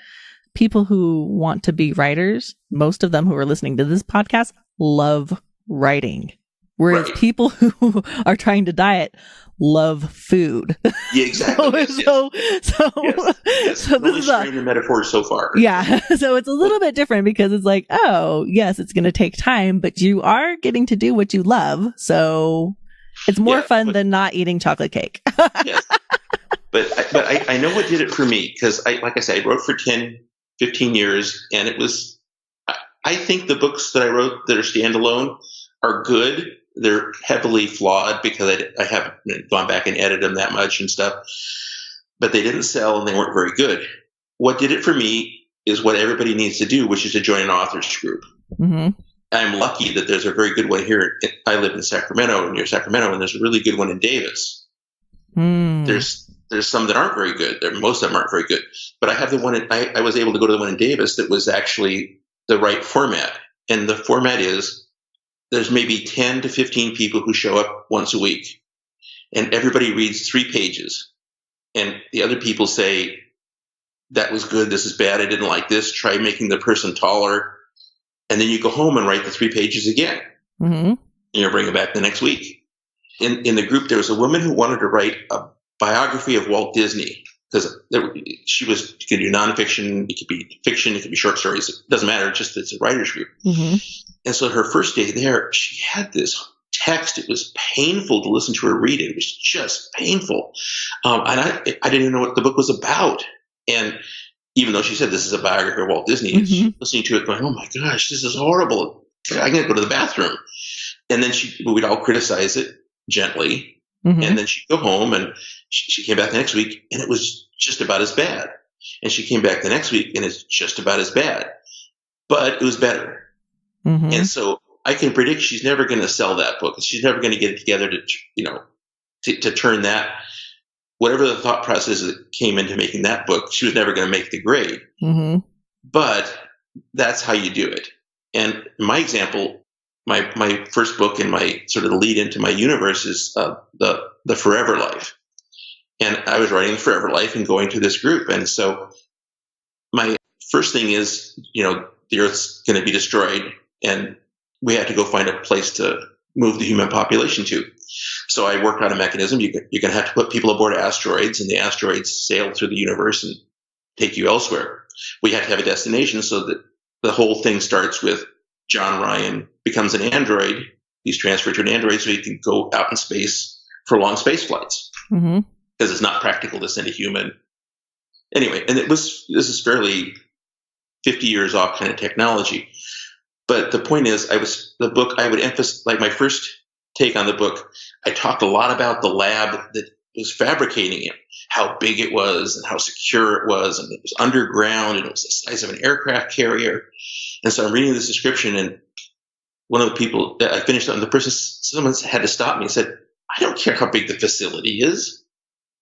people who want to be writers, most of them who are listening to this podcast, love writing. Whereas people who are trying to diet love food. Yeah, exactly. So this is a metaphor so far. Yeah. So it's a little bit different because it's like, oh, yes, it's going to take time, but you are getting to do what you love. So it's more fun than not eating chocolate cake. Yes. But I know what did it for me because like I said, I wrote for 10, 15 years, and it was, I think the books that I wrote that are standalone are good. They're heavily flawed because I haven't gone back and edited them that much and stuff, but they didn't sell and they weren't very good. What did it for me is what everybody needs to do, which is to join an authors group. I'm lucky that there's a very good one here. I live in Sacramento, near Sacramento, and there's a really good one in Davis. There's some that aren't very good. Most of them aren't very good, but I have the one. I was able to go to the one in Davis that was actually the right format, and the format is, there's maybe 10 to 15 people who show up once a week, and everybody reads 3 pages. And the other people say, that was good, this is bad, I didn't like this, try making the person taller. And then you go home and write the 3 pages again. And you bring it back the next week. In the group, there was a woman who wanted to write biography of Walt Disney, because she could do nonfiction, it could be fiction, it could be short stories. It doesn't matter. It's a writer's group. Mm-hmm. And so her first day there, she had this text. It was painful to listen to her read it. It was just painful. And I didn't even know what the book was about. And even though she said this is a biography of Walt Disney, mm-hmm. listening to it going, oh my gosh, this is horrible. I'm going to go to the bathroom. And then we'd all criticize it gently. Mm-hmm. And then she'd go home, and she came back the next week, and it was just about as bad. And she came back the next week, and it's just about as bad. But it was better. Mm-hmm. And so I can predict she's never going to sell that book. She's never going to get it together to turn that, whatever the thought process that came into making that book, she was never going to make the grade. Mm-hmm. But that's how you do it. And my example, my first book and my sort of the lead into my universe is the Forever Life. And I was writing Forever Life and going to this group. And so my first thing is, the Earth's going to be destroyed, and we have to go find a place to move the human population to. So I worked out a mechanism. You're going to have to put people aboard asteroids, and the asteroids sail through the universe and take you elsewhere. We have to have a destination, so that the whole thing starts with John Ryan becomes an android. He's transferred to an android so he can go out in space for long space flights. Mm-hmm. Because it's not practical to send a human. Anyway, and this is fairly 50 years off kind of technology. But the point is, I would emphasize, like my first take on the book, I talked a lot about the lab that was fabricating it, how big it was and how secure it was, and it was underground, and it was the size of an aircraft carrier. And so I'm reading this description, and one of the people that I finished on, someone had to stop me and said, I don't care how big the facility is.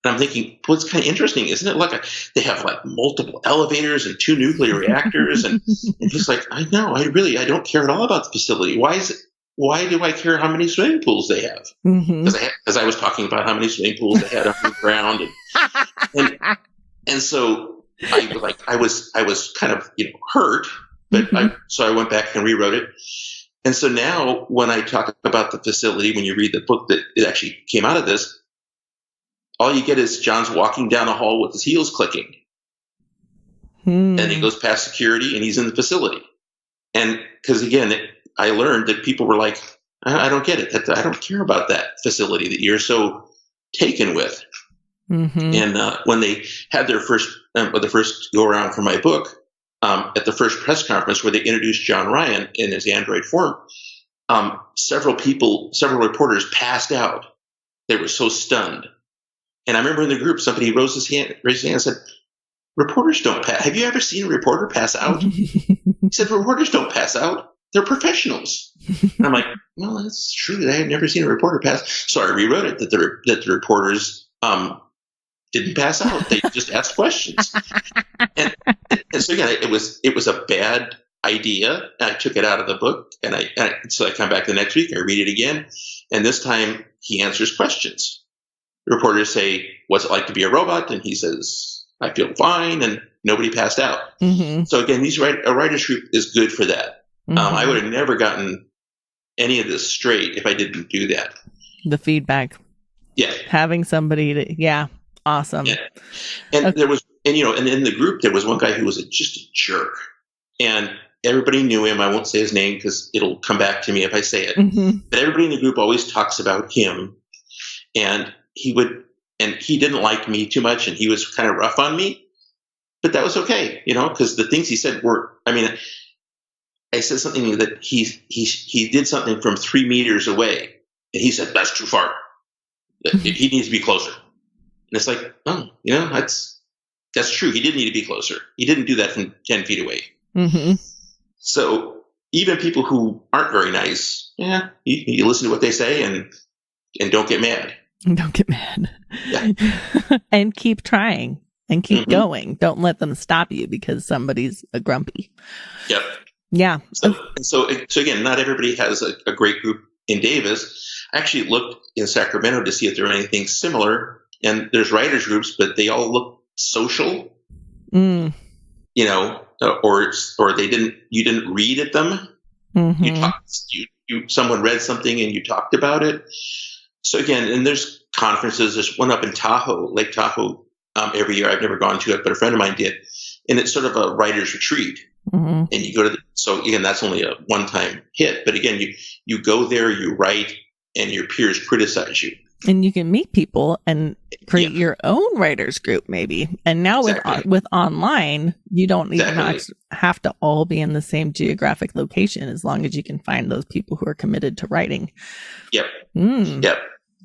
And I'm thinking, well, it's kind of interesting, isn't it? They have multiple elevators and 2 nuclear reactors, and he's like, I know, I don't care at all about the facility. Why do I care how many swimming pools they have? Because I was talking about how many swimming pools they had underground, and so I was kind of hurt, but so I went back and rewrote it. And so now when I talk about the facility, when you read the book that it actually came out of this, all you get is John's walking down a hall with his heels clicking. And he goes past security, and he's in the facility. And because, again, I learned that people were like, I don't get it. I don't care about that facility that you're so taken with. Mm-hmm. And when they had their first go-around for my book, at the first press conference where they introduced John Ryan in his android form, several reporters passed out. They were so stunned. And I remember in the group, somebody raised his hand and said, reporters don't pass. Have you ever seen a reporter pass out? He said, reporters don't pass out. They're professionals. And I'm like, well, that's true. I had never seen a reporter pass. So I rewrote it that the reporters didn't pass out. They just asked questions. And so, again, it was a bad idea. I took it out of the book. So I come back the next week. I read it again. And this time he answers questions. The reporters say, what's it like to be a robot? And he says, I feel fine, and nobody passed out. Mm-hmm. So again, a writer's group is good for that. Mm-hmm. I would have never gotten any of this straight if I didn't do that. The feedback. Yeah. Having somebody awesome. Yeah. And there was, and in the group, there was one guy who was just a jerk. And everybody knew him. I won't say his name because it'll come back to me if I say it. Mm-hmm. But everybody in the group always talks about him. And he didn't like me too much, and he was kind of rough on me, but that was okay, because the things he said I said something that he did something from 3 meters away, and he said, that's too far. He needs to be closer. And it's like, oh, that's true. He did need to be closer. He didn't do that from 10 feet away. Mm-hmm. So even people who aren't very nice, you listen to what they say and don't get mad. Don't get mad. Yeah. And keep trying and keep going. Don't let them stop you because somebody's a grumpy. Yep. Yeah. So again, not everybody has a great group in Davis. I actually looked in Sacramento to see if there were anything similar. And there's writers groups, but they all look social. Or you didn't read at them. Mm-hmm. Someone read something and you talked about it. So again, and there's conferences. There's one up in Tahoe, Lake Tahoe, every year. I've never gone to it, but a friend of mine did. And it's sort of a writer's retreat. And you go to so again, that's only a one-time hit. But again, you go there, you write, and your peers criticize you. And you can meet people and create your own writers group, maybe. And now with online, you don't even have to all be in the same geographic location, as long as you can find those people who are committed to writing. Yep. Yep.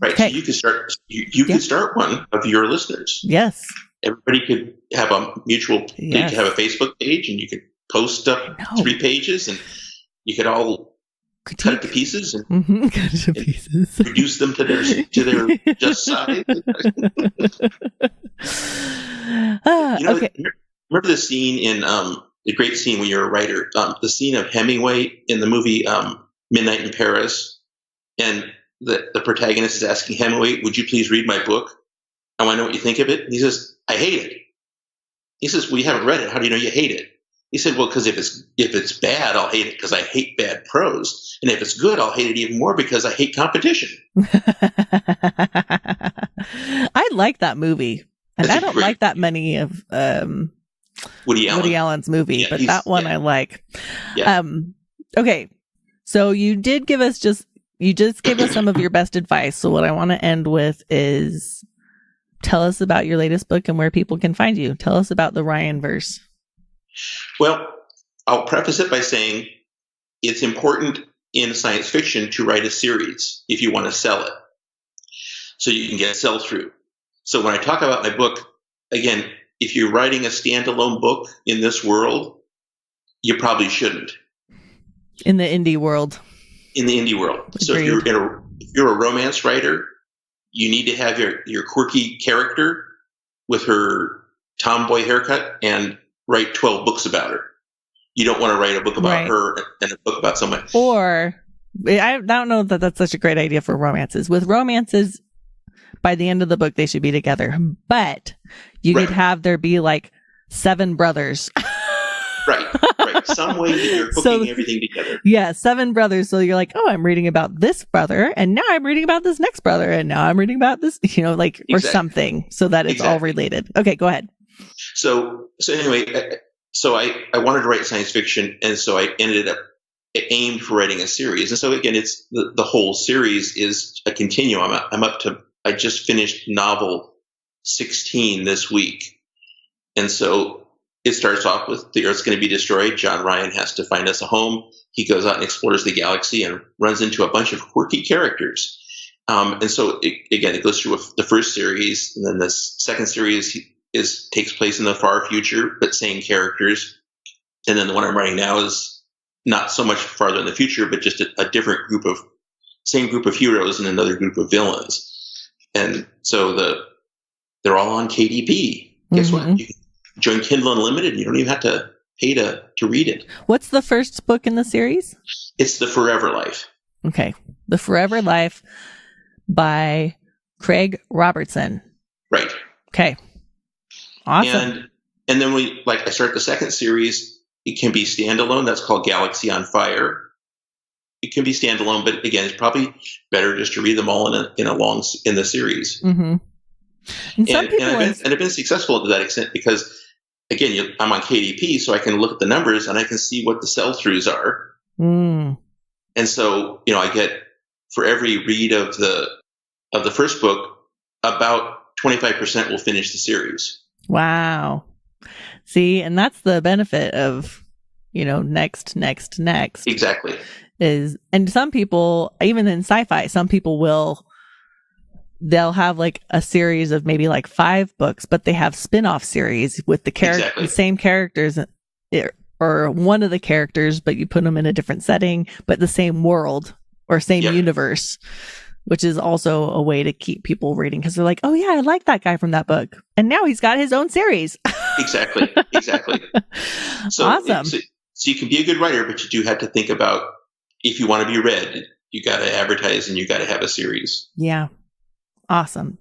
Right. Okay. So you could start. You could start one of your listeners. Yes. Everybody could have a mutual. You could have a Facebook page, and you could post up 3 pages, and you could all cut it to pieces and cut it to pieces. Reduce them to their just size. Okay. Remember the scene in the great scene when you're a writer, the scene of Hemingway in the movie Midnight in Paris, and the protagonist is asking Hemingway, "Would you please read my book? I want to know what you think of it." And he says, "I hate it." He says, "Well, you haven't read it. How do you know you hate it?" He said, "Well, because if it's bad, I'll hate it because I hate bad prose. And if it's good, I'll hate it even more because I hate competition." I like that movie. And I don't like that many of Woody Allen's movie, but that one I like. Yeah. Okay. So you gave us some of your best advice. So what I want to end with is tell us about your latest book and where people can find you. Tell us about the Ryan verse. Well, I'll preface it by saying it's important in science fiction to write a series if you want to sell it, so you can get sell-through. So when I talk about my book, again, if you're writing a standalone book in this world, you probably shouldn't. In the indie world. So if you're a romance writer, you need to have your quirky character with her tomboy haircut and write 12 books about her. You don't want to write a book about her and a book about someone. Or, I don't know that that's such a great idea for romances. With romances, by the end of the book, they should be together. But you could have there be like 7 brothers. Right. Some way that you're hooking everything together. Yeah, 7 brothers. So you're like, oh, I'm reading about this brother, and now I'm reading about this next brother, and now I'm reading about this, or something, so that it's all related. Okay, go ahead. So anyway, so I wanted to write science fiction, and so I aimed for writing a series. And so again, it's the whole series is a continuum. I just finished novel 16 this week. And so it starts off with the Earth's going to be destroyed. John Ryan has to find us a home. He goes out and explores the galaxy and runs into a bunch of quirky characters. And so it goes through the first series, and then the second series takes place in the far future, but same characters. And then the one I'm writing now is not so much farther in the future, but just a different same group of heroes and another group of villains. And so they're all on KDP. Guess what? You can join Kindle Unlimited, and you don't even have to pay to read it. What's the first book in the series? It's The Forever Life. Okay. The Forever Life by Craig Robertson. Right. Okay. Awesome. And then I start the second series. It can be standalone. That's called Galaxy on Fire. It can be standalone, but again, it's probably better just to read them all in the series. Mm-hmm. And I've been successful to that extent because, again, I'm on KDP, so I can look at the numbers and I can see what the sell-throughs are. Mm. And so, I get, for every read of the first book, about 25% will finish the series. Wow. See, and that's the benefit of, next. Exactly. And some people, even in sci-fi, some people they'll have like a series of maybe like 5 books, but they have spin-off series with the same characters or one of the characters, but you put them in a different setting, but the same world or same universe, which is also a way to keep people reading because they're like, oh yeah, I like that guy from that book. And now he's got his own series. Exactly. So, awesome. So you can be a good writer, but you do have to think about, if you want to be read, you got to advertise and you got to have a series. Yeah. Awesome.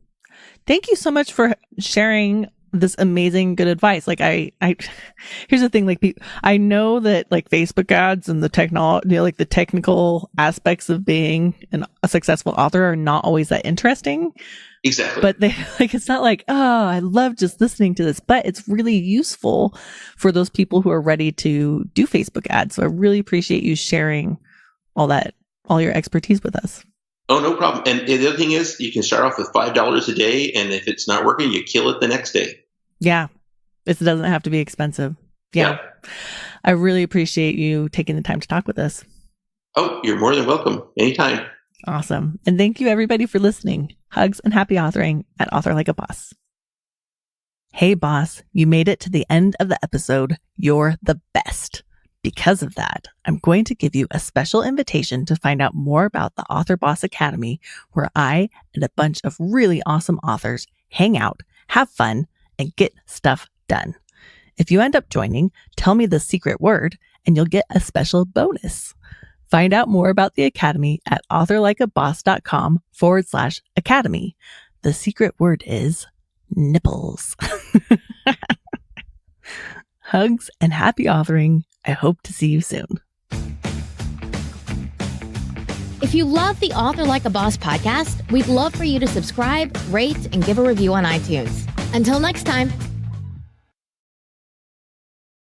Thank you so much for sharing this amazing good advice. Like here's the thing, like I know that like Facebook ads and the technology, like the technical aspects of being a successful author are not always that interesting, Exactly. But they like, it's not like, oh, I love just listening to this, but it's really useful for those people who are ready to do Facebook ads. So I really appreciate you sharing all your expertise with us. Oh, no problem. And the other thing is, you can start off with $5 a day, and if it's not working, you kill it the next day. Yeah. It doesn't have to be expensive. Yeah. I really appreciate you taking the time to talk with us. Oh, you're more than welcome. Anytime. Awesome. And thank you everybody for listening. Hugs and happy authoring at Author Like a Boss. Hey boss, you made it to the end of the episode. You're the best. Because of that, I'm going to give you a special invitation to find out more about the Author Boss Academy, where I and a bunch of really awesome authors hang out, have fun, and get stuff done. If you end up joining, tell me the secret word and you'll get a special bonus. Find out more about the Academy at authorlikeaboss.com/academy. The secret word is nipples. Hugs and happy authoring. I hope to see you soon. If you love the Author Like a Boss podcast, we'd love for you to subscribe, rate, and give a review on iTunes. Until next time.